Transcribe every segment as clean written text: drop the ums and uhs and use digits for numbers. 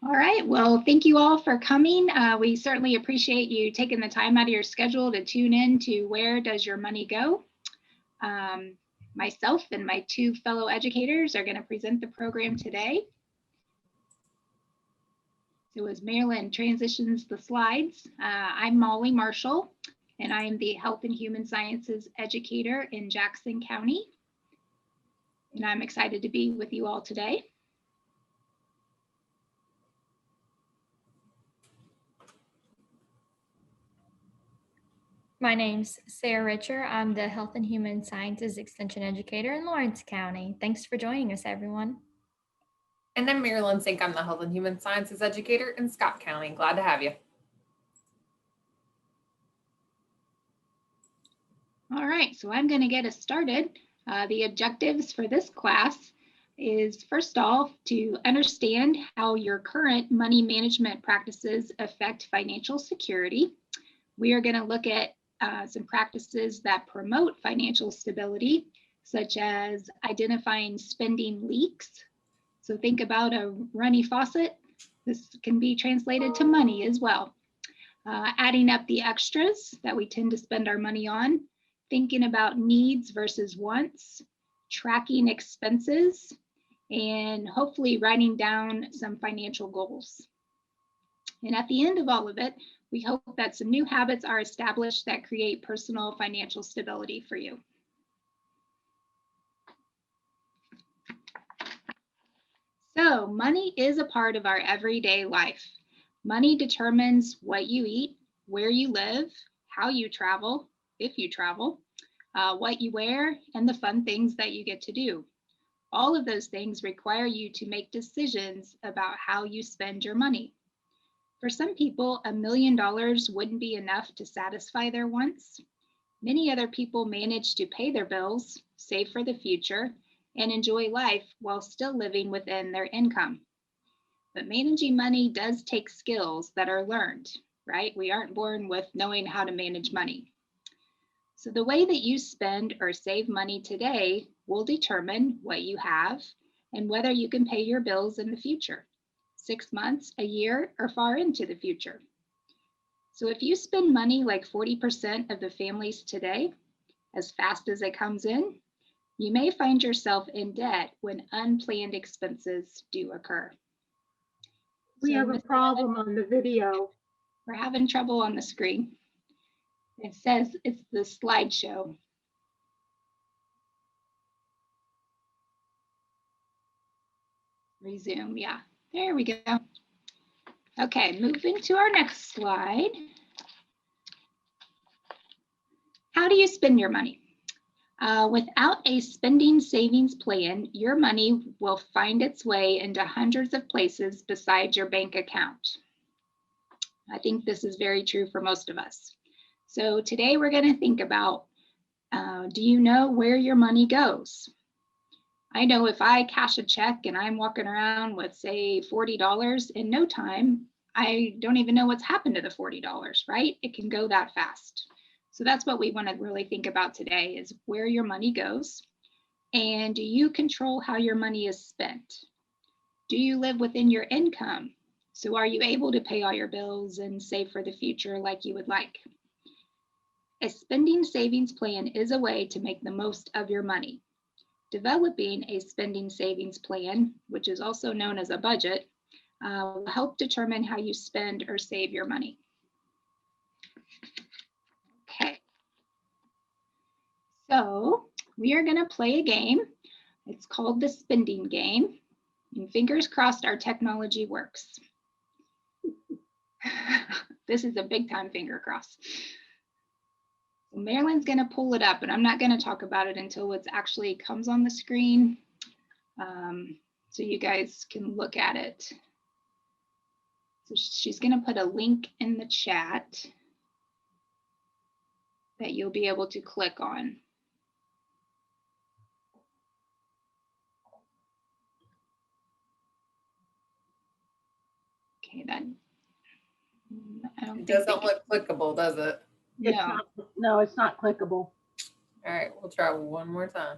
All right, well, thank you all for coming. We certainly appreciate you taking the time out of your schedule to tune in to Where Does Your Money Go? Myself and my two fellow educators are going to present the program today. So as Marilyn transitions the slides, I'm Molly Marshall, and I am the Health and Human Sciences educator in Jackson County. And I'm excited to be with you all today. My name's Sarah Richer. I'm the Health and Human Sciences Extension Educator in Lawrence County. Thanks for joining us, everyone. And I'm Marilyn Sink. I'm the Health and Human Sciences Educator in Scott County. Glad to have you. All right, so I'm going to get us started. The objectives for this class is, first off, to understand how your current money management practices affect financial security. We are going to look at some practices that promote financial stability, such as identifying spending leaks. So think about a runny faucet. This can be translated to money as well. Adding up the extras that we tend to spend our money on, thinking about needs versus wants, tracking expenses, and hopefully writing down some financial goals. And at the end of all of it, we hope that some new habits are established that create personal financial stability for you. So money is a part of our everyday life. Money determines what you eat, where you live, how you travel, if you travel, what you wear, and the fun things that you get to do. All of those things require you to make decisions about how you spend your money. For some people, $1 million wouldn't be enough to satisfy their wants. Many other people manage to pay their bills, save for the future, and enjoy life while still living within their income. But managing money does take skills that are learned, right? We aren't born with knowing how to manage money. So the way that you spend or save money today will determine what you have and whether you can pay your bills in the future, 6 months, a year, or far into the future. So if you spend money like 40% of the families today, as fast as it comes in, you may find yourself in debt when unplanned expenses do occur. We have a problem on the video. We're having trouble on the screen. It says it's the slideshow. Resume, yeah, there we go. Okay, moving to our next slide. How do you spend your money? Without a spending savings plan, your money will find its way into hundreds of places besides your bank account. I think this is very true for most of us. So today we're going to think about, do you know where your money goes? I know if I cash a check and I'm walking around with, say, $40 in no time, I don't even know what's happened to the $40, right? It can go that fast. So that's what we want to really think about today, is where your money goes. And do you control how your money is spent? Do you live within your income? So are you able to pay all your bills and save for the future like you would like? A spending savings plan is a way to make the most of your money. Developing a spending savings plan, which is also known as a budget, will help determine how you spend or save your money. Okay, so we are going to play a game. It's called the spending game. And fingers crossed our technology works. This is a big time finger cross. Marilyn's going to pull it up, and I'm not going to talk about it until it actually comes on the screen, so you guys can look at it. So she's going to put a link in the chat that you'll be able to click on. Okay, then. It doesn't look clickable, does it? No, it's not clickable. All right, we'll try one more time.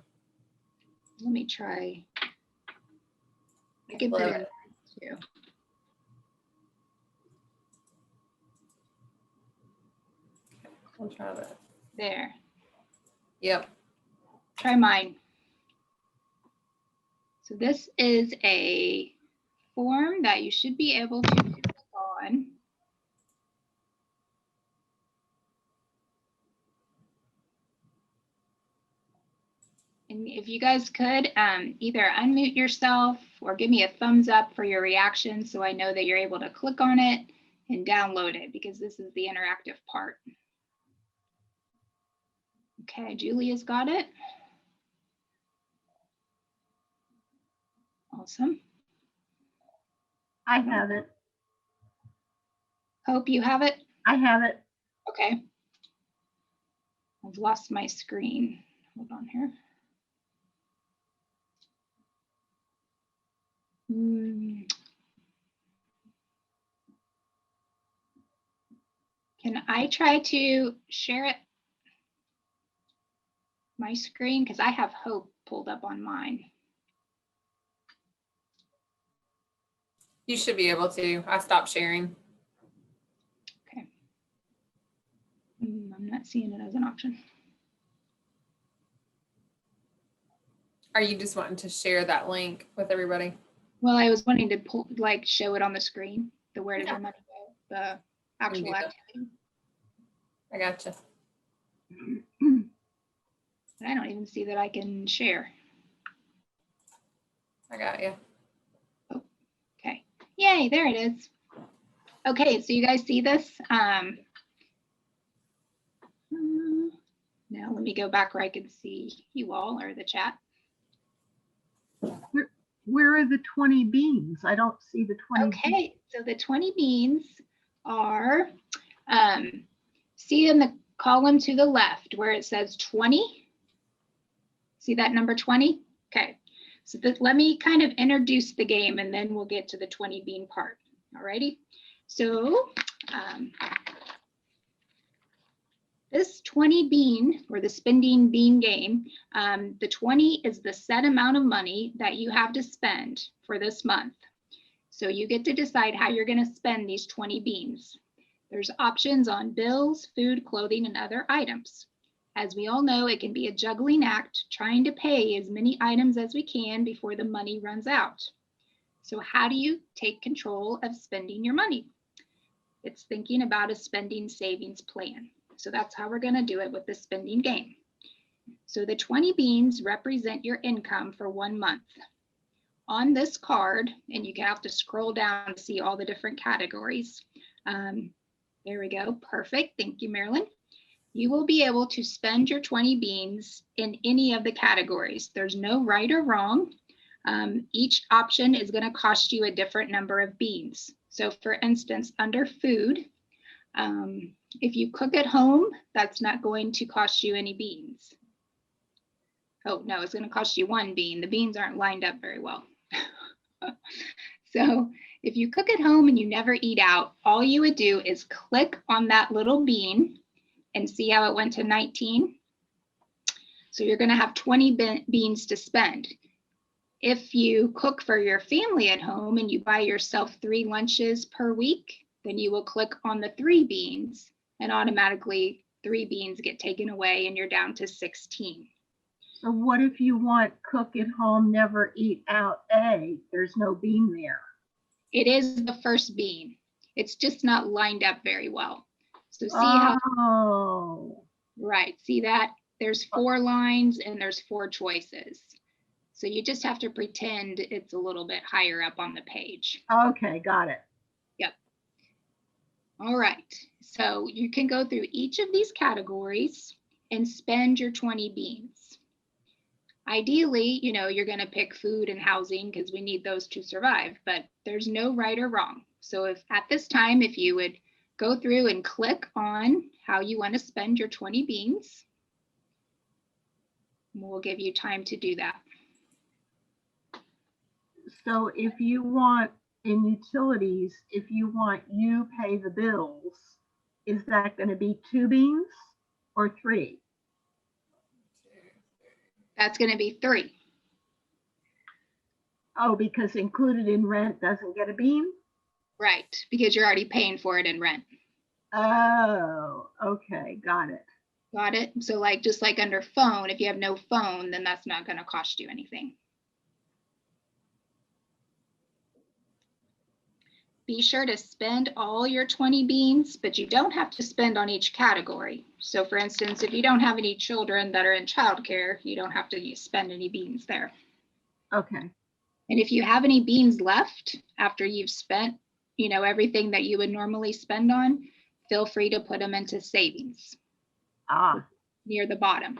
Let me try. I can put it too. We'll try that. There. Yep. Try mine. So this is a form that you should be able to click on. And if you guys could either unmute yourself or give me a thumbs up for your reaction so I know that you're able to click on it and download it, because this is the interactive part. Okay, Julia's got it. Awesome. I have it. Hope you have it. I have it. Okay. I've lost my screen. Hold on here. Can I try to share it? My screen, because I have Hope pulled up on mine. You should be able to. I stopped sharing. Okay. I'm not seeing it as an option. Are you just wanting to share that link with everybody? Well, I was wanting to pull, like, show it on the screen, the where does Yeah. your money go, the actual that. activity. I gotcha. But I don't even see that I can share. I got you. Okay. Yay, there it is. Okay, so you guys see this? Now let me go back where I can see you all, or the chat. Where are the 20 beans? I don't see the 20. Okay, so the 20 beans are, see in the column to the left where it says 20? See that number 20? Okay, so let me kind of introduce the game and then we'll get to the 20 bean part. All righty, so this 20 bean, or the spending bean game, the 20 is the set amount of money that you have to spend for this month. So you get to decide how you're going to spend these 20 beans. There's options on bills, food, clothing, and other items. As we all know, it can be a juggling act trying to pay as many items as we can before the money runs out. So how do you take control of spending your money? It's thinking about a spending savings plan. So that's how we're going to do it with the spending game. So the 20 beans represent your income for 1 month. On this card, and you have to scroll down to see all the different categories. There we go. Perfect. Thank you, Marilyn. You will be able to spend your 20 beans in any of the categories. There's no right or wrong. Each option is going to cost you a different number of beans. So for instance, under food, if you cook at home, that's not going to cost you any beans. Oh, no, it's going to cost you 1 bean. The beans aren't lined up very well. So if you cook at home and you never eat out, all you would do is click on that little bean and see how it went to 19. So you're going to have 20 beans to spend. If you cook for your family at home and you buy yourself 3 lunches per week, then you will click on the 3 beans and automatically 3 beans get taken away and you're down to 16. So what if you want cook at home, never eat out A? There's no bean there. It is the first bean. It's just not lined up very well. So see how, right, see that? There's 4 lines and there's 4 choices. So you just have to pretend it's a little bit higher up on the page. Okay, got it. Yep. All right, so you can go through each of these categories and spend your 20 beans. Ideally, you know, you're going to pick food and housing because we need those to survive, but there's no right or wrong. So if at this time, if you would go through and click on how you want to spend your 20 beans, we'll give you time to do that. So if you want in utilities, if you want you pay the bills, is that going to be 2 beans or 3? That's going to be 3. Oh, because included in rent doesn't get a bean? Right, because you're already paying for it in rent. Oh, okay, got it. Got it? So like, just like under phone, if you have no phone, then that's not going to cost you anything. Be sure to spend all your 20 beans, but you don't have to spend on each category. So for instance, if you don't have any children that are in childcare, you don't have to spend any beans there. Okay, And if you have any beans left after you've spent, everything that you would normally spend on, feel free to put them into savings near the bottom.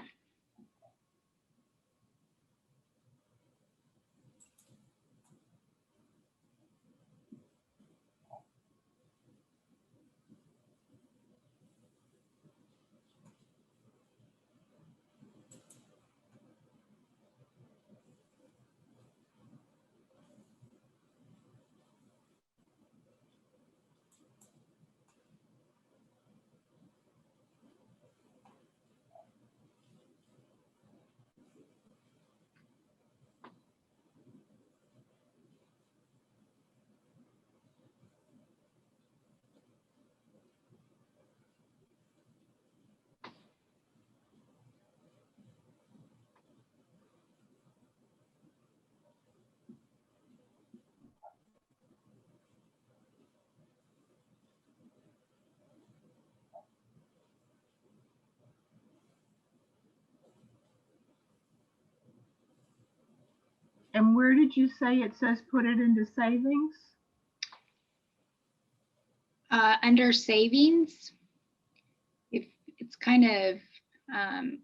and where did you say it says put it into savings? Under savings, if it's kind of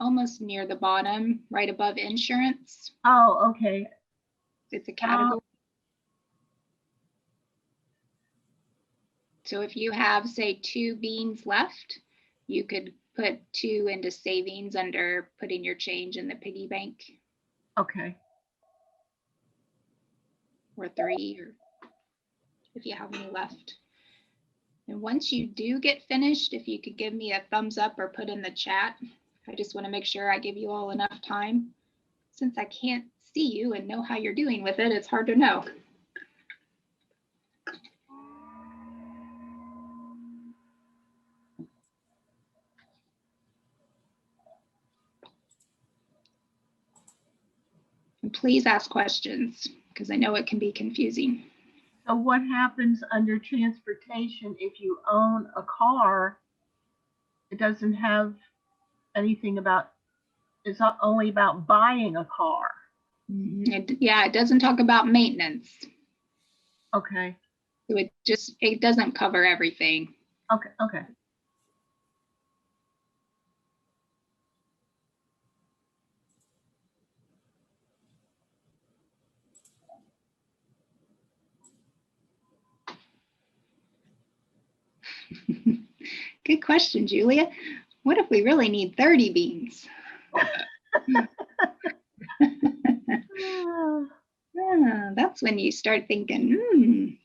almost near the bottom, right above insurance. Oh, okay. It's a category. So if you have, say, 2 beans left, you could put 2 into savings under putting your change in the piggy bank, Okay. or 3, or if you have any left. And once you do get finished, if you could give me a thumbs up or put in the chat. I just want to make sure I give you all enough time. Since I can't see you and know how you're doing with it, it's hard to know. And please ask questions, because I know it can be confusing. So what happens under transportation if you own a car? It doesn't have anything about, it's not only about buying a car. Yeah, it doesn't talk about maintenance. Okay, So it doesn't cover everything. okay, okay. Good question, Julia. What if we really need 30 beans? That's when you start thinking,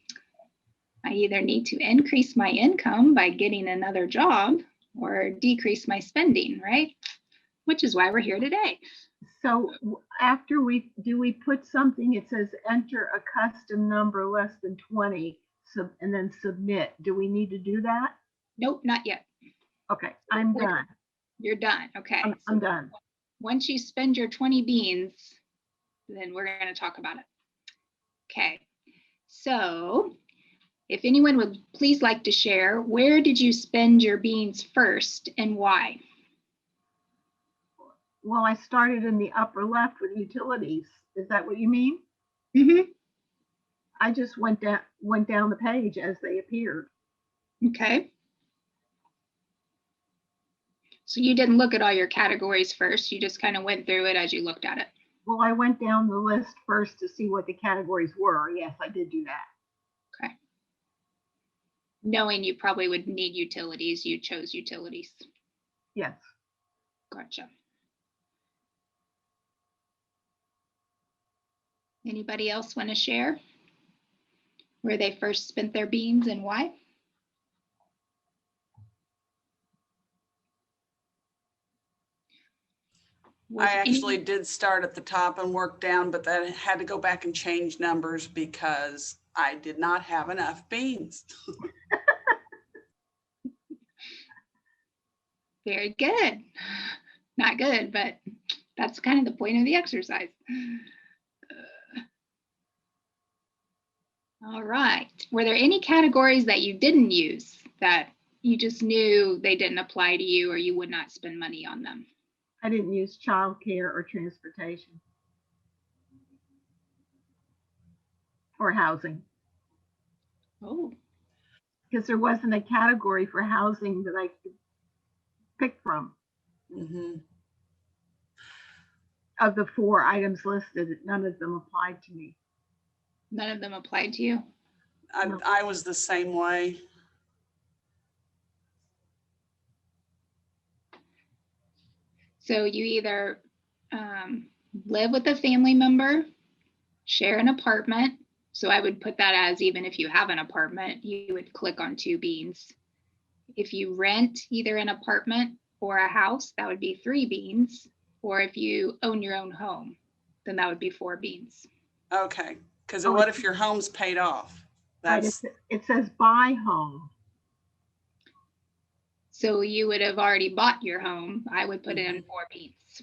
I either need to increase my income by getting another job or decrease my spending, right? Which is why we're here today. So after we put something, it says enter a custom number less than 20, and then submit. Do we need to do that? Nope, not yet. Okay, I'm done. You're done. Okay. I'm done. Once you spend your 20 beans, then we're going to talk about it. Okay. So if anyone would please like to share, where did you spend your beans first and why? Well, I started in the upper left with utilities. Is that what you mean? Mm-hmm. I just went down the page as they appeared. Okay. So you didn't look at all your categories first. You just kind of went through it as you looked at it. Well, I went down the list first to see what the categories were. Yes, I did do that. Okay. Knowing you probably would need utilities, you chose utilities. Yes. Gotcha. Anybody else want to share where they first spent their beans and why? I actually did start at the top and work down, but then had to go back and change numbers because I did not have enough beans. Very good. Not good, but that's kind of the point of the exercise. All right. Were there any categories that you didn't use that you just knew they didn't apply to you or you would not spend money on them? I didn't use childcare or transportation or housing Oh, because there wasn't a category for housing that I could pick from. Mhm. Of the 4 items listed, none of them applied to me. none of them applied to you? No. I was the same way. So you either live with a family member, share an apartment. So I would put that as even if you have an apartment, you would click on 2 beans. If you rent either an apartment or a house, that would be 3 beans. Or if you own your own home, then that would be 4 beans. Okay, because Oh, what if your home's paid off? Right, That's, it says buy home. So you would have already bought your home. I would put in 4 beans.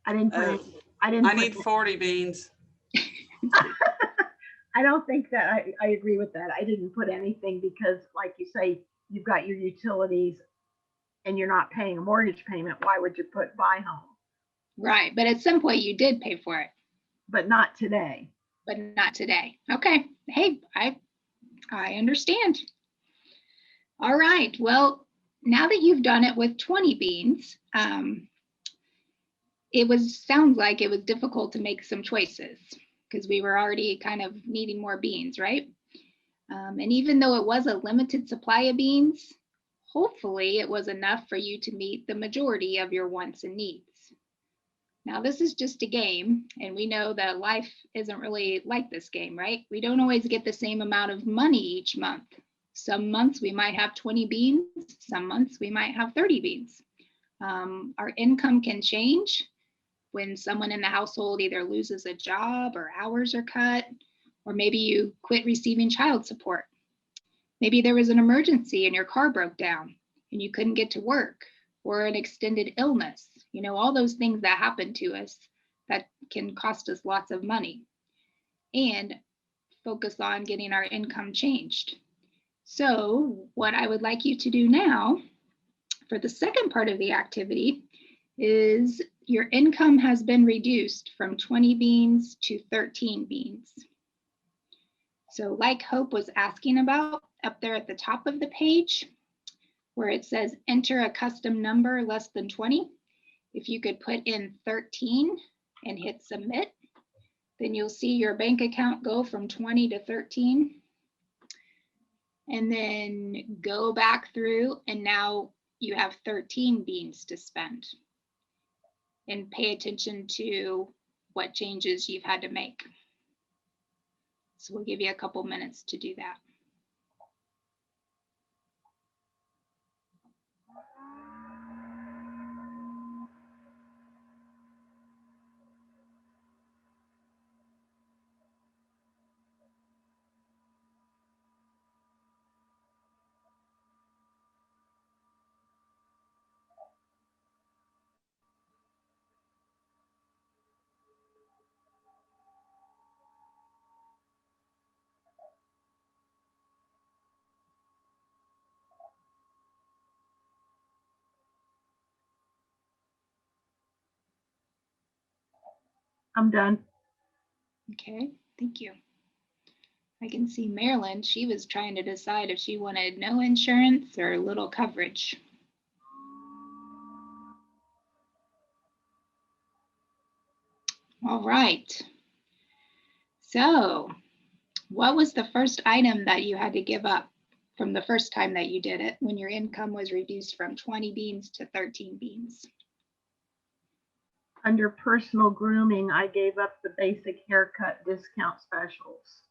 I didn't put oh, it. I didn't. I put need 40 beans. I don't think that I agree with that. I didn't put anything because, like you say, you've got your utilities and you're not paying a mortgage payment. Why would you put buy home? Right. But at some point you did pay for it, But not today. but not today. Okay. Hey, I understand. All right. Well, now that you've done it with 20 beans, sounds like it was difficult to make some choices because we were already kind of needing more beans, right? And even though it was a limited supply of beans, hopefully it was enough for you to meet the majority of your wants and needs. Now, this is just a game, and we know that life isn't really like this game, right? We don't always get the same amount of money each month. Some months we might have 20 beans, some months we might have 30 beans. Our income can change when someone in the household either loses a job or hours are cut, or maybe you quit receiving child support. Maybe there was an emergency and your car broke down and you couldn't get to work, or an extended illness. You know, all those things that happen to us that can cost us lots of money, and focus on getting our income changed. So what I would like you to do now for the second part of the activity is your income has been reduced from 20 beans to 13 beans. So like Hope was asking about, up there at the top of the page, where it says enter a custom number less than 20, if you could put in 13 and hit submit, then you'll see your bank account go from 20 to 13. And then go back through, and now you have 13 beans to spend. And pay attention to what changes you've had to make. So we'll give you a couple minutes to do that. I'm done. Okay, thank you. I can see Marilyn, she was trying to decide if she wanted no insurance or little coverage. All right. So what was the first item that you had to give up from the first time that you did it when your income was reduced from 20 beans to 13 beans? Under personal grooming, I gave up the basic haircut discount specials.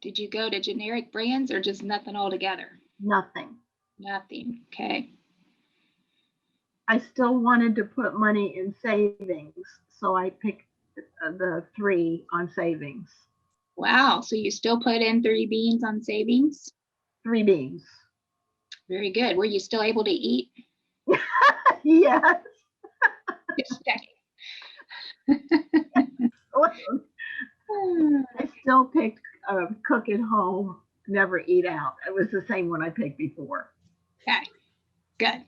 Did you go to generic brands or just nothing altogether? Nothing. Nothing. Okay. I still wanted to put money in savings, so I picked the 3 on savings. Wow. So you still put in 3 beans on savings? 3 beans. Very good. Were you still able to eat? Yes. Just checking. I still picked cook at home, never eat out. It was the same one I picked before. Okay, good.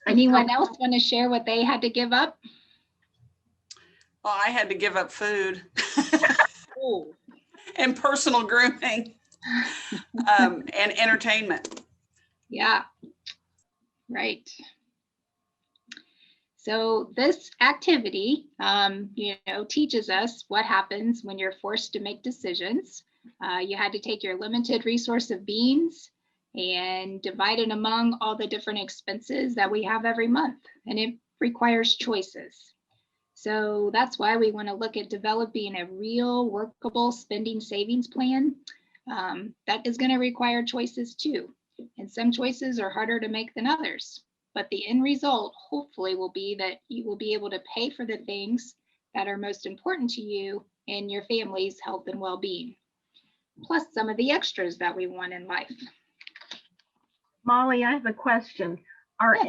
I Anyone still- else want to share what they had to give up? Well, I had to give up food Oh, and personal grooming and entertainment. yeah, right. So this activity, teaches us what happens when you're forced to make decisions. You had to take your limited resource of beans and divide it among all the different expenses that we have every month, and it requires choices. So that's why we want to look at developing a real workable spending savings plan. That is going to require choices too, and some choices are harder to make than others. But the end result, hopefully, will be that you will be able to pay for the things that are most important to you and your family's health and well-being, plus some of the extras that we want in life. Molly, I have a question. Are Yeah.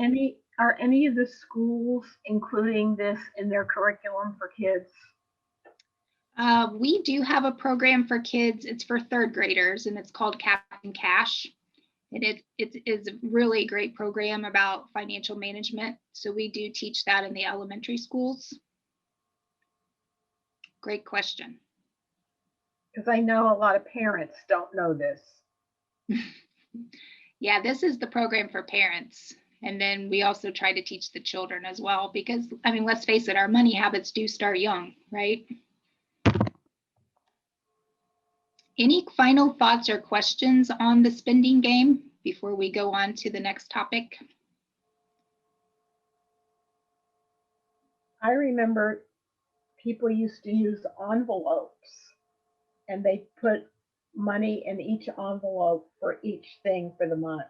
any of the schools including this in their curriculum for kids? We do have a program for kids. It's for third graders, and it's called Captain Cash. And it is a really great program about financial management. So we do teach that in the elementary schools. Great question. Because I know a lot of parents don't know this. Yeah, this is the program for parents. And then we also try to teach the children as well, because, I mean, let's face it, our money habits do start young, right? Any final thoughts or questions on the spending game before we go on to the next topic? I remember people used to use envelopes and they put money in each envelope for each thing for the month.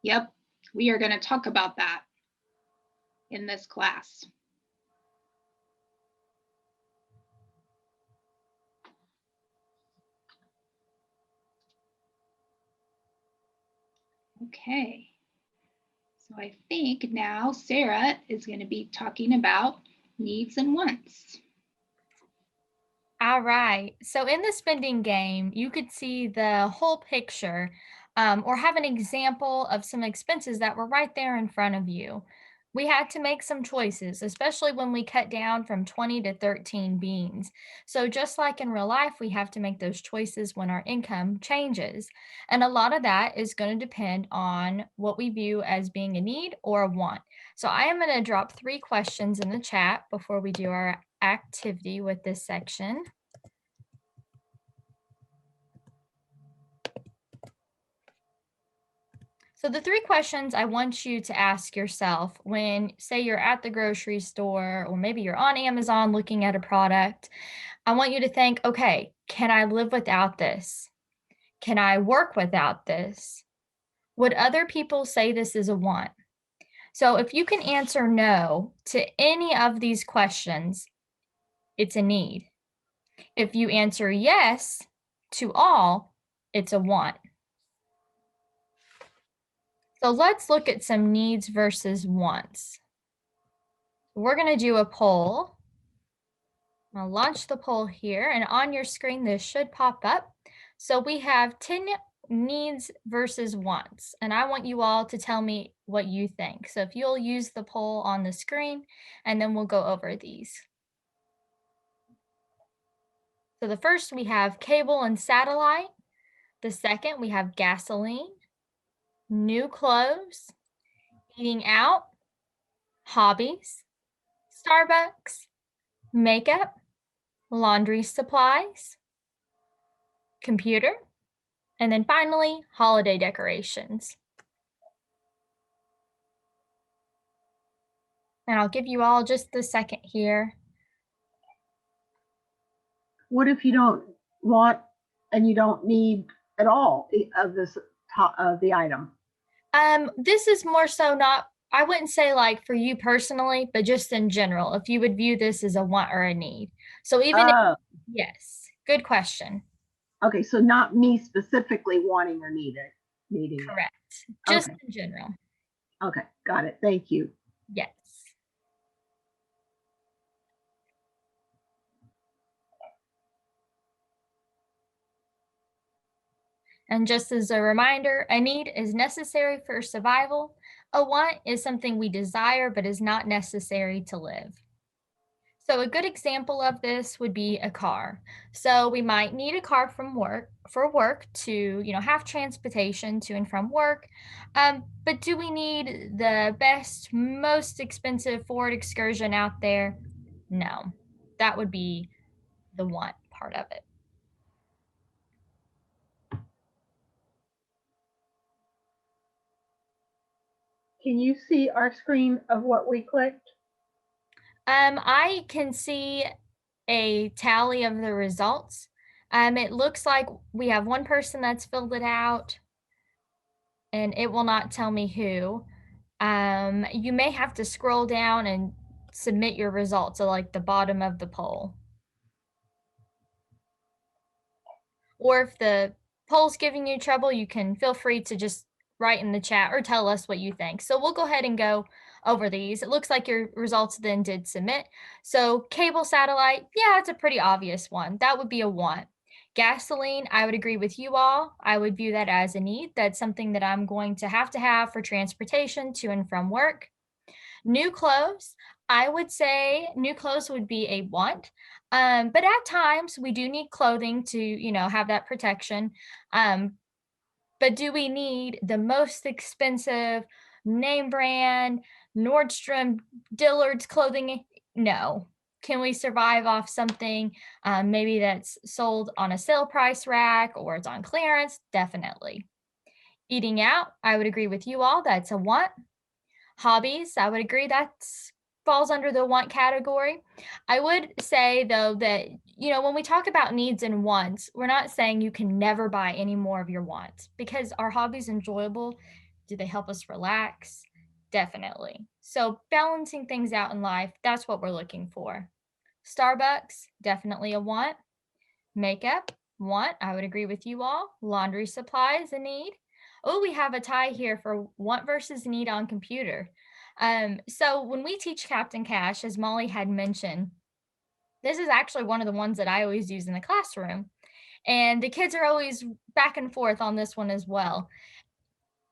Yep, we are going to talk about that in this class. Okay, so I think now Sarah is going to be talking about needs and wants. All right. So in the spending game, you could see the whole picture or have an example of some expenses that were right there in front of you. We had to make some choices, especially when we cut down from 20 to 13 beans. So just like in real life, we have to make those choices when our income changes. And a lot of that is going to depend on what we view as being a need or a want. So I am going to drop 3 questions in the chat before we do our activity with this section. So the 3 questions I want you to ask yourself when, say, you're at the grocery store or maybe you're on Amazon looking at a product, I want you to think, okay, can I live without this? Can I work without this? Would other people say this is a want? So if you can answer no to any of these questions, it's a need. If you answer yes to all, it's a want. So let's look at some needs versus wants. We're going to do a poll. I'll launch the poll here, and on your screen, this should pop up. So we have 10 needs versus wants, and I want you all to tell me what you think. So if you'll use the poll on the screen, and then we'll go over these. So the first, we have cable and satellite. The second, we have gasoline, new clothes, eating out, hobbies, Starbucks, makeup, laundry supplies, computer, and then finally, holiday decorations. And I'll give you all just a second here. What if you don't want and you don't need at all of this of the item? This is more so not, I wouldn't say like for you personally, but just in general, if you would view this as a want or a need. So even if, yes, good question. Okay, so not me specifically wanting or needing. meeting? Correct. Just Okay. in general. Okay, got it. Thank you. Yes. And just as a reminder, a need is necessary for survival. A want is something we desire but is not necessary to live. So a good example of this would be a car. So we might need a car for work to, have transportation to and from work. But do we need the best, most expensive Ford Excursion out there? No, that would be the want part of it. Can you see our screen of what we clicked? I can see a tally of the results. It looks like we have one person that's filled it out, and it will not tell me who. You may have to scroll down and submit your results at like the bottom of the poll. Or if the poll's giving you trouble, you can feel free to just write in the chat or tell us what you think. So we'll go ahead and go over these. It looks like your results then did submit. So cable satellite, yeah, it's a pretty obvious one. That would be a want. Gasoline, I would agree with you all. I would view that as a need. That's something that I'm going to have for transportation to and from work. New clothes, I would say new clothes would be a want. But at times we do need clothing to, have that protection. But do we need the most expensive name brand, Nordstrom, Dillard's clothing? No. Can we survive off something maybe that's sold on a sale price rack or it's on clearance? Definitely. Eating out, I would agree with you all. That's a want. Hobbies, I would agree that falls under the want category. I would say though that, when we talk about needs and wants, we're not saying you can never buy any more of your wants because our hobbies enjoyable. Do they help us relax? Definitely. So balancing things out in life, that's what we're looking for. Starbucks, definitely a want. Makeup, want. I would agree with you all. Laundry supplies, a need. Oh, we have a tie here for want versus need on computer. So when we teach Captain Cash, as Molly had mentioned, this is actually one of the ones that I always use in the classroom. And the kids are always back and forth on this one as well.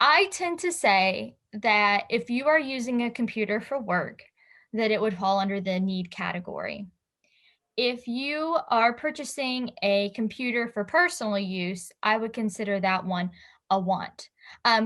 I tend to say that if you are using a computer for work, that it would fall under the need category. If you are purchasing a computer for personal use, I would consider that one a want.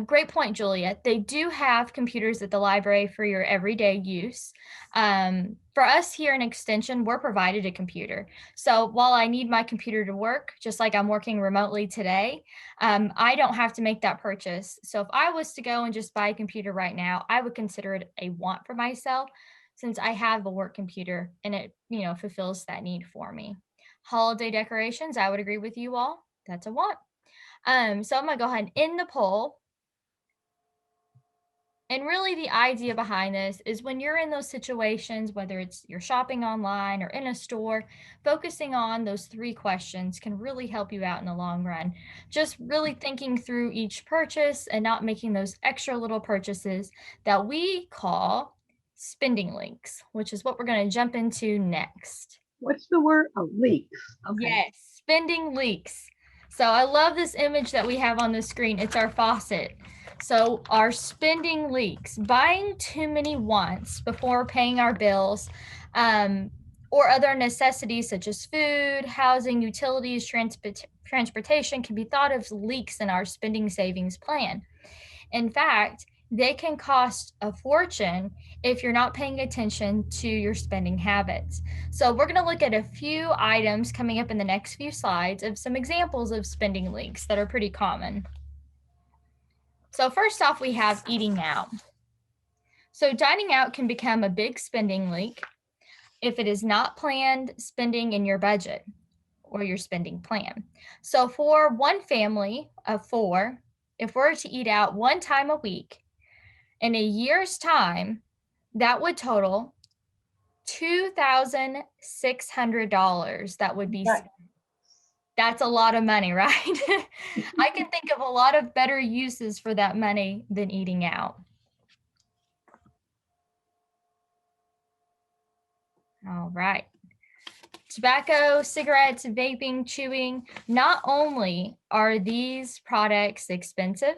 Great point, Julia. They do have computers at the library for your everyday use. For us here in Extension, we're provided a computer. So while I need my computer to work, just like I'm working remotely today, I don't have to make that purchase. So if I was to go and just buy a computer right now, I would consider it a want for myself, since I have a work computer and it, fulfills that need for me. Holiday decorations, I would agree with you all. That's a want. So I'm gonna go ahead and end the poll. And really the idea behind this is when you're in those situations, whether it's you're shopping online or in a store, focusing on those 3 questions can really help you out in the long run. Just really thinking through each purchase and not making those extra little purchases that we call spending leaks, which is what we're going to jump into next. What's the word? Oh, leaks. Okay. Yes, spending leaks. So I love this image that we have on the screen. It's our faucet. So our spending leaks, buying too many wants before paying our bills, or other necessities such as food, housing, utilities, transportation can be thought of as leaks in our spending savings plan. In fact, they can cost a fortune if you're not paying attention to your spending habits. So we're going to look at a few items coming up in the next few slides of some examples of spending leaks that are pretty common. So first off, we have eating out. So dining out can become a big spending leak if it is not planned spending in your budget or your spending plan. So for one family of 4, if we're to eat out one time a week, in a year's time, that would total $2,600 that would be spent. That's a lot of money, right? I can think of a lot of better uses for that money than eating out. All right. Tobacco, cigarettes, vaping, chewing, not only are these products expensive,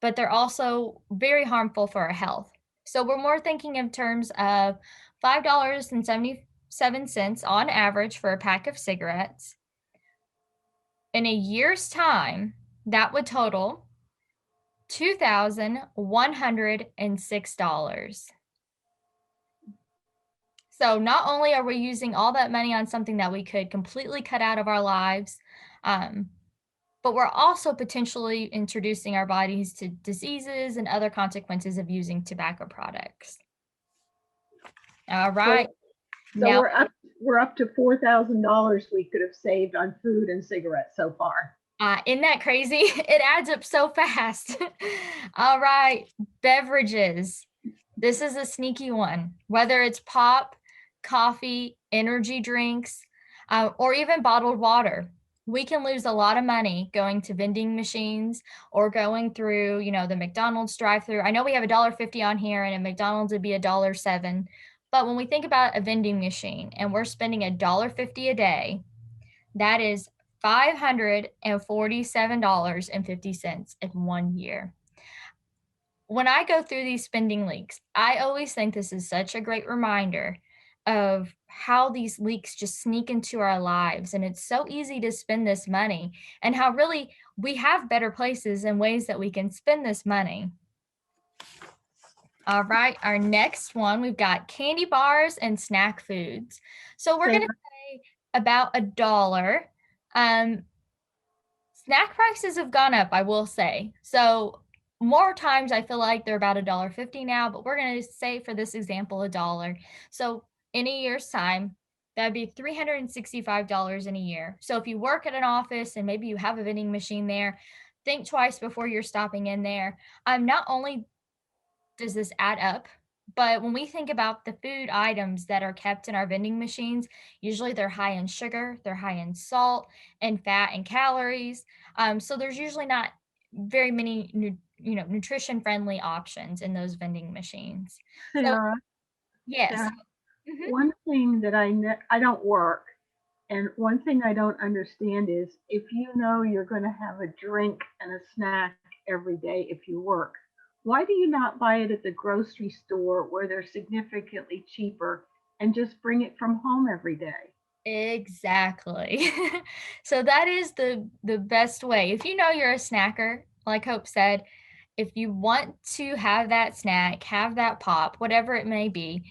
but they're also very harmful for our health. So we're more thinking in terms of $5.77 on average for a pack of cigarettes. In a year's time, that would total $2,106. So not only are we using all that money on something that we could completely cut out of our lives, but we're also potentially introducing our bodies to diseases and other consequences of using tobacco products. All right. So Now, we're up to $4,000 we could have saved on food and cigarettes so far. isn't that crazy? It adds up so fast. All right, beverages. This is a sneaky one. Whether it's pop, coffee, energy drinks, or even bottled water, we can lose a lot of money going to vending machines or going through, the McDonald's drive-through. I know we have $1.50 on here, and at McDonald's it'd be $1.07. But when we think about a vending machine and we're spending $1.50 a day, that is $547.50 in 1 year. When I go through these spending leaks, I always think this is such a great reminder of how these leaks just sneak into our lives. And it's so easy to spend this money, and how really we have better places and ways that we can spend this money. All right, our next one, we've got candy bars and snack foods. So we're going to say about $1. Snack prices have gone up, I will say. So more times I feel like they're about $1.50 now, but we're going to say for this example, $1. So in a year's time, that'd be $365 in a year. So if you work at an office and maybe you have a vending machine there, think twice before you're stopping in there. Not only does this add up, but when we think about the food items that are kept in our vending machines, usually they're high in sugar, they're high in salt and fat and calories. So there's usually not very many, nutrition friendly options in those vending machines. Sarah, Yes. Sarah, Mhm. one thing that I don't work, and one thing I don't understand is if you know you're going to have a drink and a snack every day if you work, why do you not buy it at the grocery store where they're significantly cheaper and just bring it from home every day? Exactly. So that is the best way. If you know you're a snacker, like Hope said, if you want to have that snack, have that pop, whatever it may be,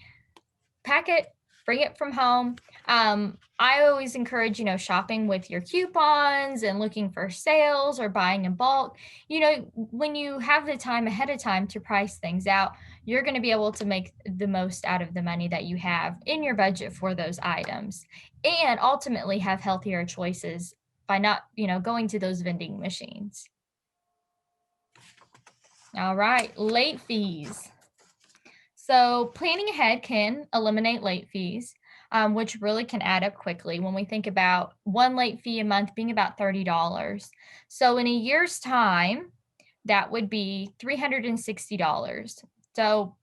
pack it, bring it from home. I always encourage, shopping with your coupons and looking for sales or buying in bulk. When you have the time ahead of time to price things out, you're going to be able to make the most out of the money that you have in your budget for those items, and ultimately have healthier choices by not, going to those vending machines. All right, late fees. So planning ahead can eliminate late fees, which really can add up quickly when we think about one late fee a month being about $30. So in a year's time, that would be $360. So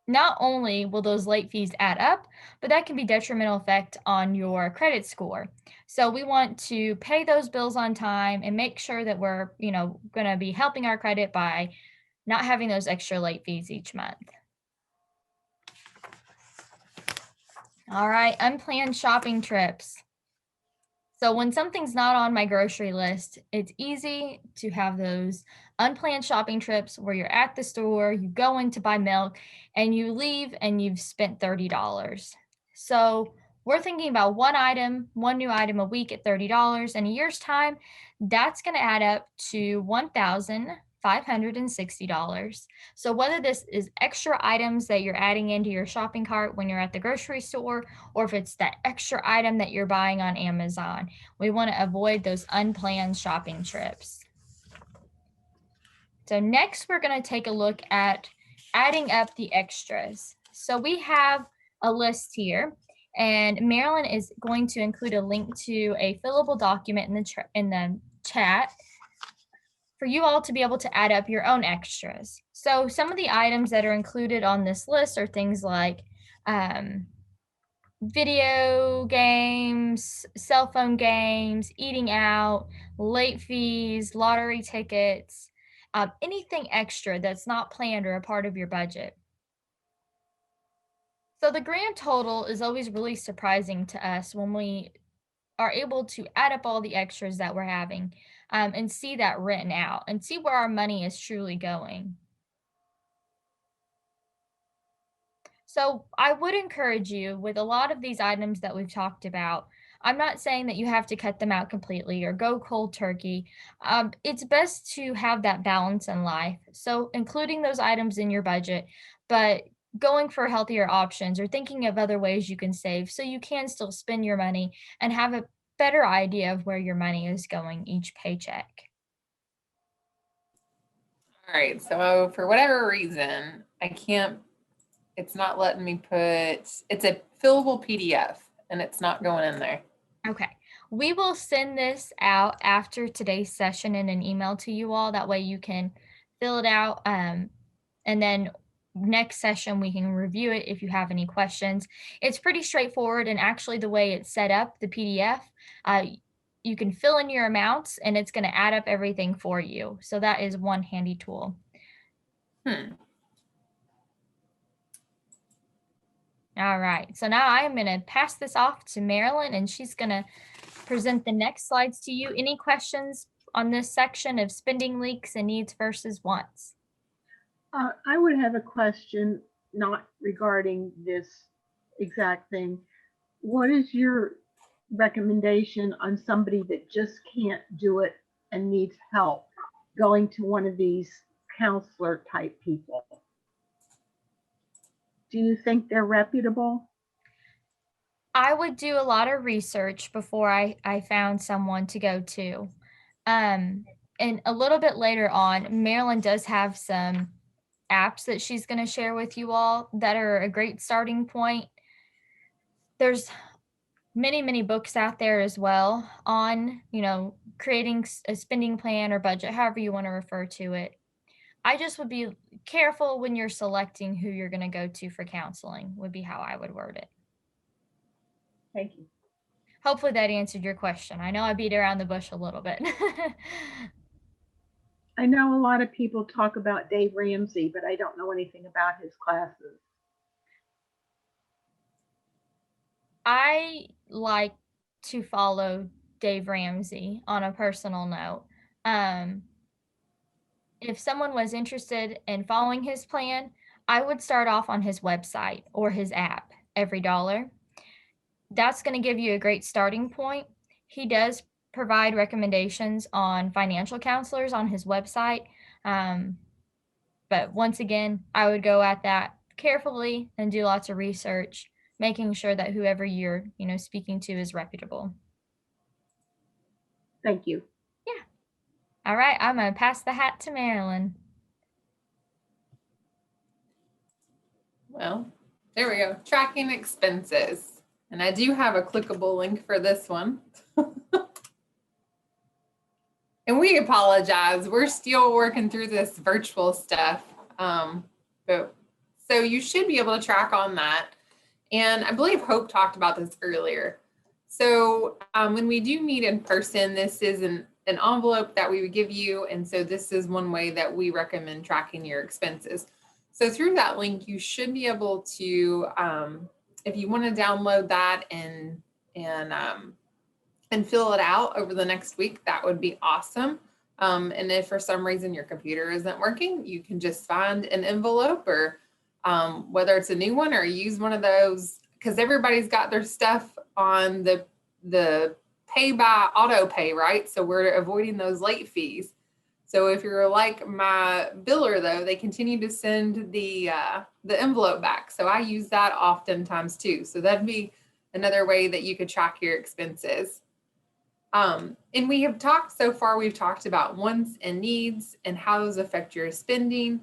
not only will those late fees add up, but that can be detrimental effect on your credit score. So we want to pay those bills on time and make sure that we're, going to be helping our credit by not having those extra late fees each month. All right, unplanned shopping trips. So when something's not on my grocery list, it's easy to have those unplanned shopping trips where you're at the store, you go in to buy milk, and you leave and you've spent $30. So we're thinking about one new item a week at $30. In a year's time, that's going to add up to $1,560. So whether this is extra items that you're adding into your shopping cart when you're at the grocery store, or if it's that extra item that you're buying on Amazon, we want to avoid those unplanned shopping trips. So next, we're going to take a look at adding up the extras. So we have a list here, And Marilyn is going to include a link to a fillable document in the chat for you all to be able to add up your own extras. So some of the items that are included on this list are things like video games, cell phone games, eating out, late fees, lottery tickets, anything extra that's not planned or a part of your budget. So the grand total is always really surprising to us when we are able to add up all the extras that we're having and see that written out and see where our money is truly going. So I would encourage you with a lot of these items that we've talked about. I'm not saying that you have to cut them out completely or go cold turkey. It's best to have that balance in life. So including those items in your budget, but going for healthier options or thinking of other ways you can save so you can still spend your money and have a better idea of where your money is going each paycheck. All right, so for whatever reason, it's not letting me it's a fillable PDF and it's not going in there. Okay, we will send this out after today's session in an email to you all. That way you can fill it out. And then next session, we can review it if you have any questions. It's pretty straightforward. And actually the way it's set up, the PDF, you can fill in your amounts and it's going to add up everything for you. So that is one handy tool. All right, so now I'm going to pass this off to Marilyn and she's going to present the next slides to you. Any questions on this section of spending leaks and needs versus wants? I would have a question, not regarding this exact thing. What is your recommendation on somebody that just can't do it and needs help going to one of these counselor type people? Do you think they're reputable? I would do a lot of research before I found someone to go to. And a little bit later on, Marilyn does have some apps that she's going to share with you all that are a great starting point. There's many books out there as well on, creating a spending plan or budget, however you want to refer to it. I just would be careful when you're selecting who you're going to go to for counseling, would be how I would word it. Thank you. Hopefully that answered your question. I know I beat around the bush a little bit. I know a lot of people talk about Dave Ramsey, but I don't know anything about his classes. I like to follow Dave Ramsey on a personal note. If someone was interested in following his plan, I would start off on his website or his app, Every Dollar. That's going to give you a great starting point. He does provide recommendations on financial counselors on his website. But once again, I would go at that carefully and do lots of research, making sure that whoever you're, speaking to is reputable. Thank you. Yeah. All right, I'm going to pass the hat to Marilyn. Well, there we go. Tracking expenses. And I do have a clickable link for this one. And we apologize. We're still working through this virtual stuff. But so you should be able to track on that. And I believe Hope talked about this earlier. So when we do meet in person, this is an envelope that we would give you. And so this is one way that we recommend tracking your expenses. So through that link, you should be able to, if you want to download that and fill it out over the next week, that would be awesome. And if for some reason your computer isn't working, you can just find an envelope or whether it's a new one or use one of those, because everybody's got their stuff on the pay by auto pay, right? So we're avoiding those late fees. So if you're like my biller though, they continue to send the envelope back. So I use that oftentimes too. So that'd be another way that you could track your expenses. And we have talked so far, we've talked about wants and needs and how those affect your spending.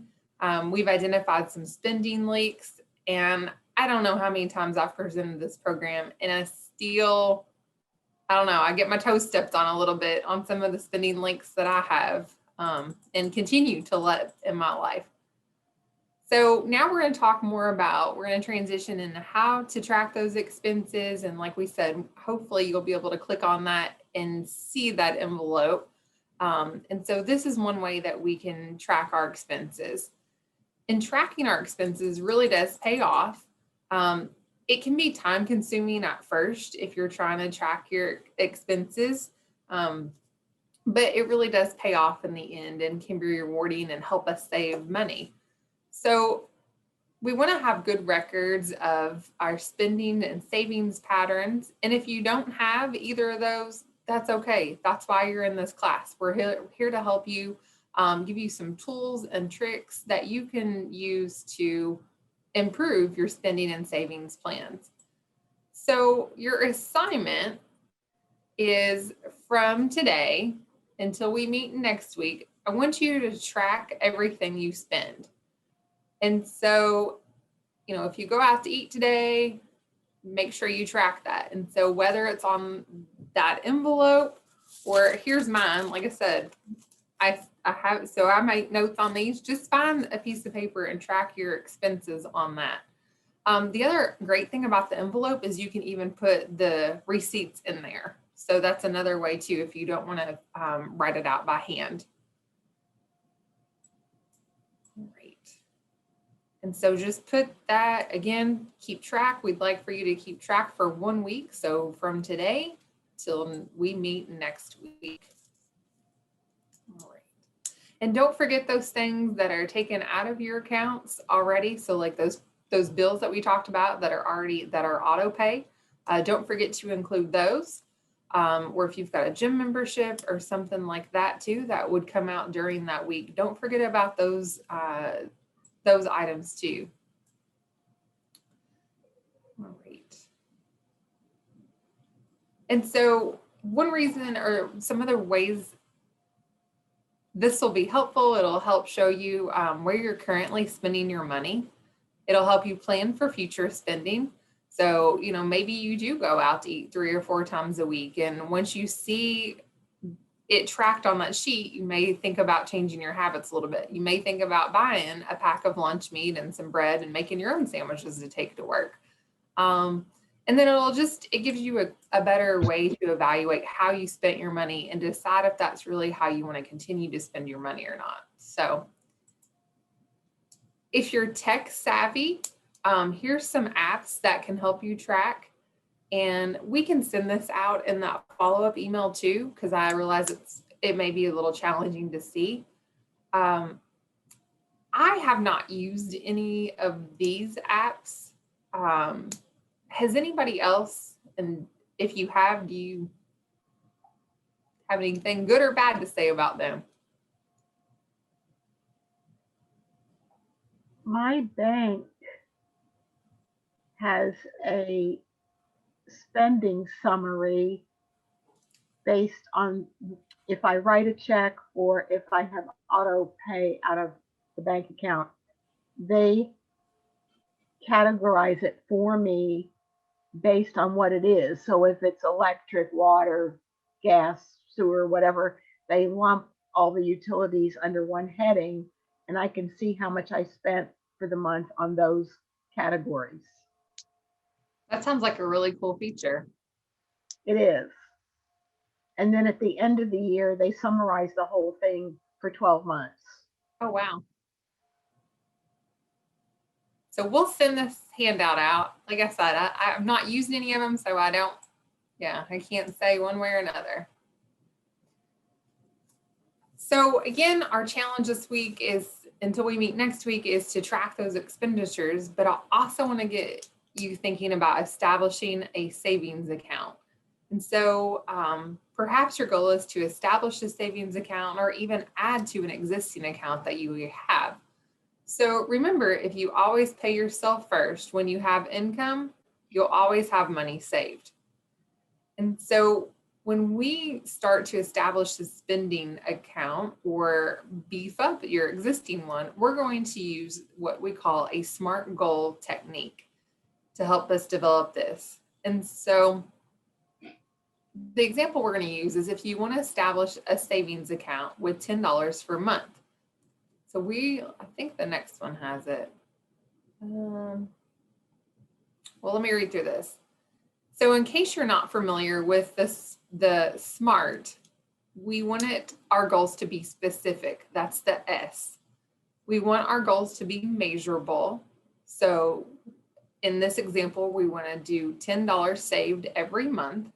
We've identified some spending leaks, and I don't know how many times I've presented this program and I still, I don't know, I get my toes stepped on a little bit on some of the spending links that I have and continue to let in my life. So now we're going to talk more about, we're going to transition into how to track those expenses. And like we said, hopefully you'll be able to click on that and see that envelope. And so this is one way that we can track our expenses. And tracking our expenses really does pay off. It can be time consuming at first if you're trying to track your expenses, but it really does pay off in the end and can be rewarding and help us save money. So we want to have good records of our spending and savings patterns. And if you don't have either of those, that's okay. That's why you're in this class. We're here to help you, give you some tools and tricks that you can use to improve your spending and savings plans. So your assignment is from today until we meet next week. I want you to track everything you spend. And so, you know, if you go out to eat today, make sure you track that. And so whether it's on that envelope or here's mine, like I said, I make notes on these. Just find a piece of paper and track your expenses on that. The other great thing about the envelope is you can even put the receipts in there. So that's another way too, if you don't want to write it out by hand. Great. And so just put that, again, keep track. We'd like for you to keep track for 1 week. So from today till we meet next week. All right. And don't forget those things that are taken out of your accounts already. So like those bills that we talked about that are auto pay. Don't forget to include those. Or if you've got a gym membership or something like that too, that would come out during that week. Don't forget about those items too. All right. And so one reason or some other ways this will be helpful, it'll help show you where you're currently spending your money. It'll help you plan for future spending. So, you know, maybe you do go out to eat 3 or 4 times a week. And once you see it tracked on that sheet, you may think about changing your habits a little bit. You may think about buying a pack of lunch meat and some bread and making your own sandwiches to take to work. And then it gives you a better way to evaluate how you spent your money and decide if that's really how you want to continue to spend your money or not. So if you're tech savvy, here's some apps that can help you track. And we can send this out in that follow-up email too, because I realize it may be a little challenging to see. I have not used any of these apps. Has anybody else? And if you have, do you have anything good or bad to say about them? My bank has a spending summary based on if I write a check or if I have auto pay out of the bank account. They categorize it for me based on what it is. So if it's electric, water, gas, sewer, whatever, they lump all the utilities under one heading, and I can see how much I spent for the month on those categories. That sounds like a really cool feature. It is. And then at the end of the year, they summarize the whole thing for 12 months. Oh, wow. So we'll send this handout out. Like I said, I've not used any of them, so I can't say one way or another. So again, our challenge this week is, until we meet next week, is to track those expenditures, but I also want to get you thinking about establishing a savings account. And so perhaps your goal is to establish a savings account or even add to an existing account that you have. So remember, if you always pay yourself first when you have income, you'll always have money saved. And so when we start to establish a spending account or beef up your existing one, we're going to use what we call a SMART goal technique. to help us develop this. And so the example we're going to use is if you want to establish a savings account with $10 per month. So I think the next one has it. Well, let me read through this. So in case you're not familiar with the SMART, we want our goals to be specific. That's the S. We want our goals to be measurable. So in this example, we want to do $10 saved every month.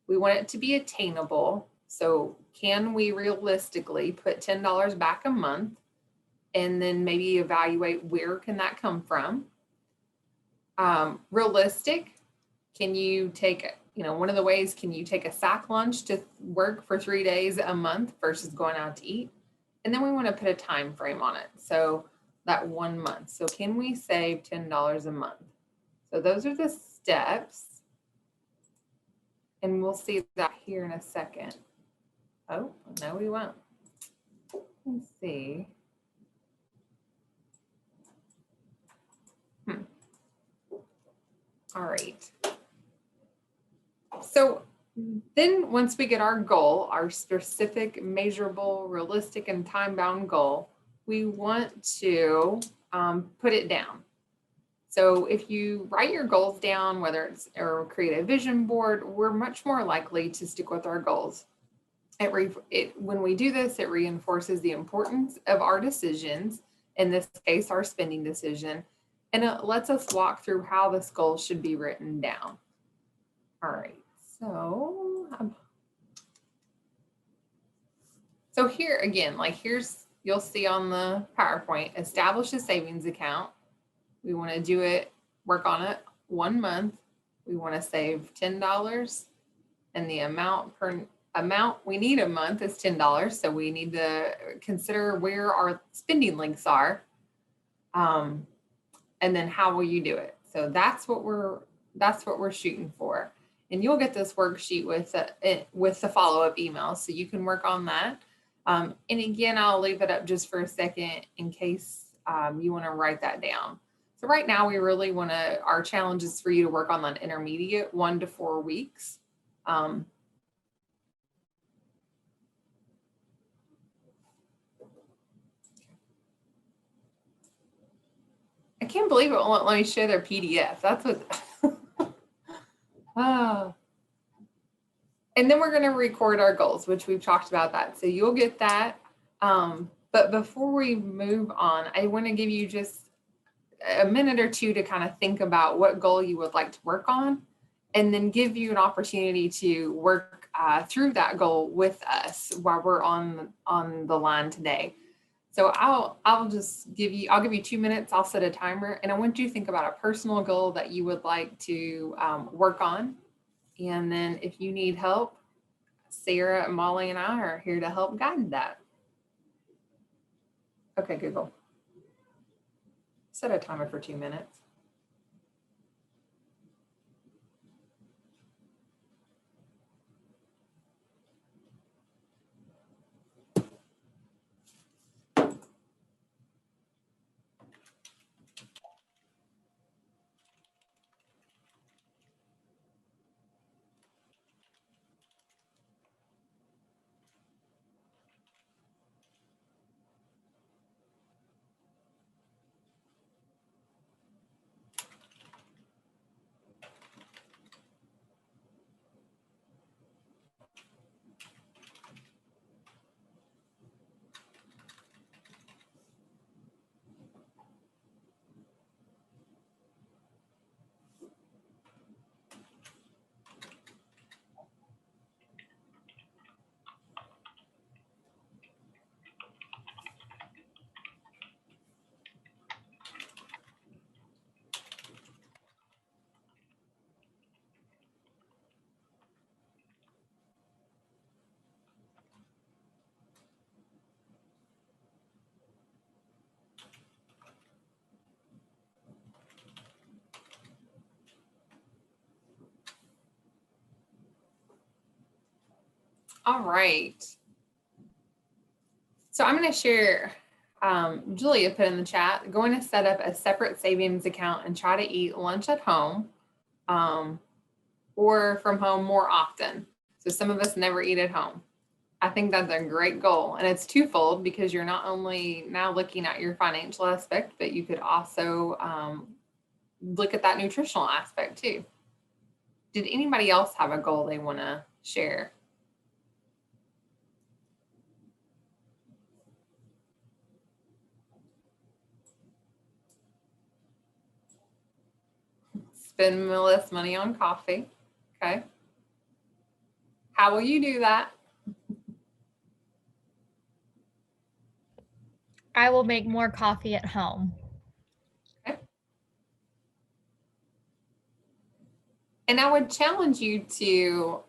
We want it to be attainable. So can we realistically put $10 back a month and then maybe evaluate where can that come from? Realistic, can you take, one of the ways, can you take a sack lunch to work for 3 days a month versus going out to eat? And then we want to put a time frame on it. So that 1 month. So can we save $10 a month? So those are the steps. And we'll see that here in a second. Oh, no, we won't. Let's see. All right. So then once we get our goal, our specific, measurable, realistic, and time-bound goal, we want to put it down. So if you write your goals down, whether it's or create a vision board, we're much more likely to stick with our goals. When we do this, it reinforces the importance of our decisions, in this case, our spending decision, and it lets us walk through how this goal should be written down. All right, so here again, you'll see on the PowerPoint, establish a savings account. We want to work on it 1 month. We want to save $10, and the amount we need a month is $10. So we need to consider where our spending links are. And then how will you do it? So that's what we're shooting for. And you'll get this worksheet with the follow-up email, so you can work on that. And again, I'll leave it up just for a second in case you want to write that down. So right now, we really our challenge is for you to work on that intermediate 1 to 4 weeks. I can't believe it won't let me share their PDF. That's what, And then we're going to record our goals, which we've talked about that. So you'll get that. But before we move on, I want to give you just a minute or two to kind of think about what goal you would like to work on, and then give you an opportunity to work through that goal with us while we're on the line today. So I'll give you 2 minutes. I'll set a timer, and I want you to think about a personal goal that you would like to work on. And then if you need help, Sarah, Molly, and I are here to help guide that. Okay, Google. Set a timer for 2 minutes. All right. So I'm going to share Julia put in the chat, going to set up a separate savings account and try to eat lunch at home or from home more often. So some of us never eat at home. I think that's a great goal. And it's twofold because you're not only now looking at your financial aspect, but you could also look at that nutritional aspect too. Did anybody else have a goal they want to share? Spend less money on coffee. Okay. How will you do that? I will make more coffee at home. Okay. And I would challenge you to,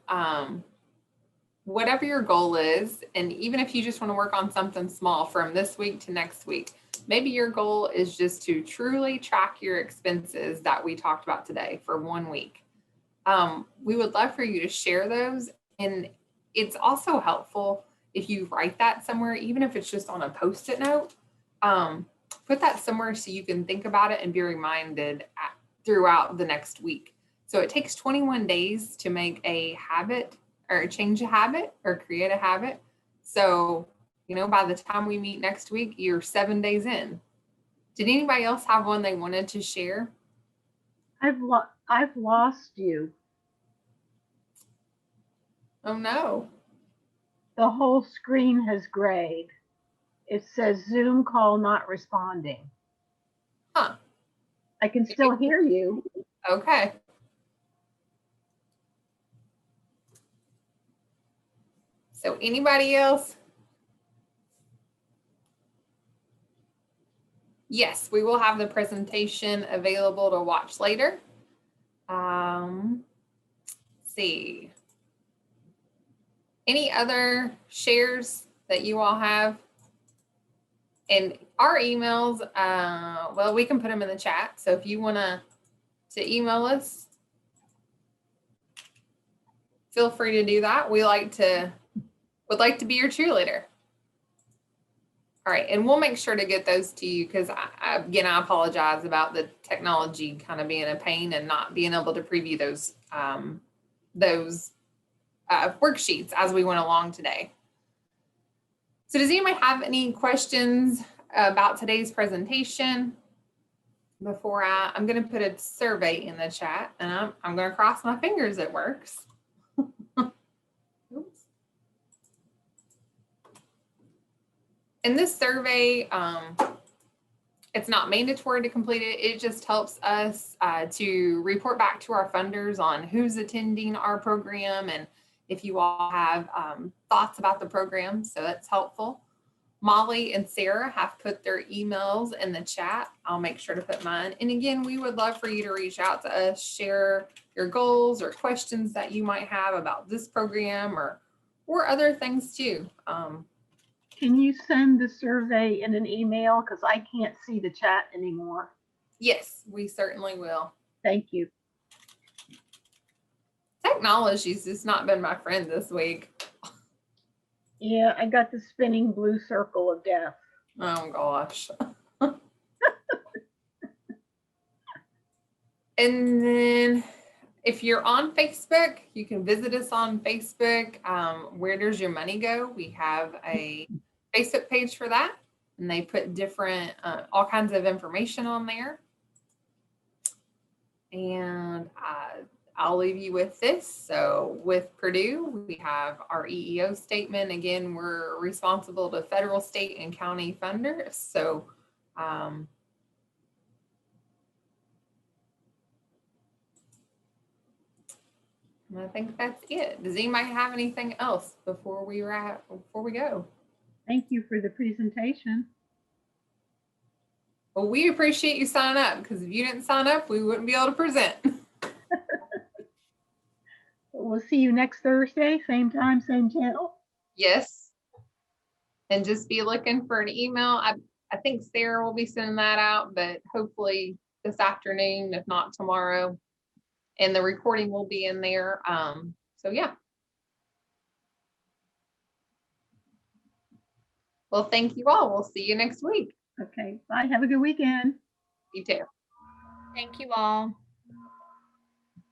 whatever your goal is, and even if you just want to work on something small from this week to next week, maybe your goal is just to truly track your expenses that we talked about today for 1 week. We would love for you to share those. And it's also helpful if you write that somewhere, even if it's just on a Post-it note, put that somewhere so you can think about it and be reminded throughout the next week. So it takes 21 days to make a habit or change a habit or create a habit. So, by the time we meet next week, you're 7 days in. Did anybody else have one they wanted to share? I've lost you. Oh no. The whole screen has grayed. It says Zoom call not responding. Huh. I can still hear you. Okay. So anybody else? Yes, we will have the presentation available to watch later. Let's see. Any other shares that you all have? And our emails, well, we can put them in the chat. So if you want to email us, feel free to do that. Would like to be your cheerleader. All right, and we'll make sure to get those to you because again, I apologize about the technology kind of being a pain and not being able to preview those worksheets as we went along today. So does anybody have any questions about today's presentation? Before I'm going to put a survey in the chat, and I'm going to cross my fingers it works. Oops. In this survey, it's not mandatory to complete it. It just helps us to report back to our funders on who's attending our program and if you all have thoughts about the program. So that's helpful. Molly and Sarah have put their emails in the chat. I'll make sure to put mine. And again, we would love for you to reach out to us, share your goals or questions that you might have about this program or other things too. Can you send the survey in an email? Because I can't see the chat anymore. Yes, we certainly will. Thank you. Technology's just not been my friend this week. Yeah, I got the spinning blue circle of death. Oh gosh. And then if you're on Facebook, you can visit us on Facebook. Where Does Your Money Go? We have a Facebook page for that, and they put different, all kinds of information on there. And I'll leave you with this. So with Purdue, we have our EEO statement. Again, we're responsible to federal, state, and county funders. So I think that's it. Does anybody have anything else before we go? Thank you for the presentation. Well, we appreciate you signing up because if you didn't sign up, we wouldn't be able to present. We'll see you next Thursday, same time, same channel. Yes. And just be looking for an email. I think Sarah will be sending that out, but hopefully this afternoon, if not tomorrow. And the recording will be in there. So yeah. Well, thank you all. We'll see you next week. Okay, bye. Have a good weekend. You too. Thank you all.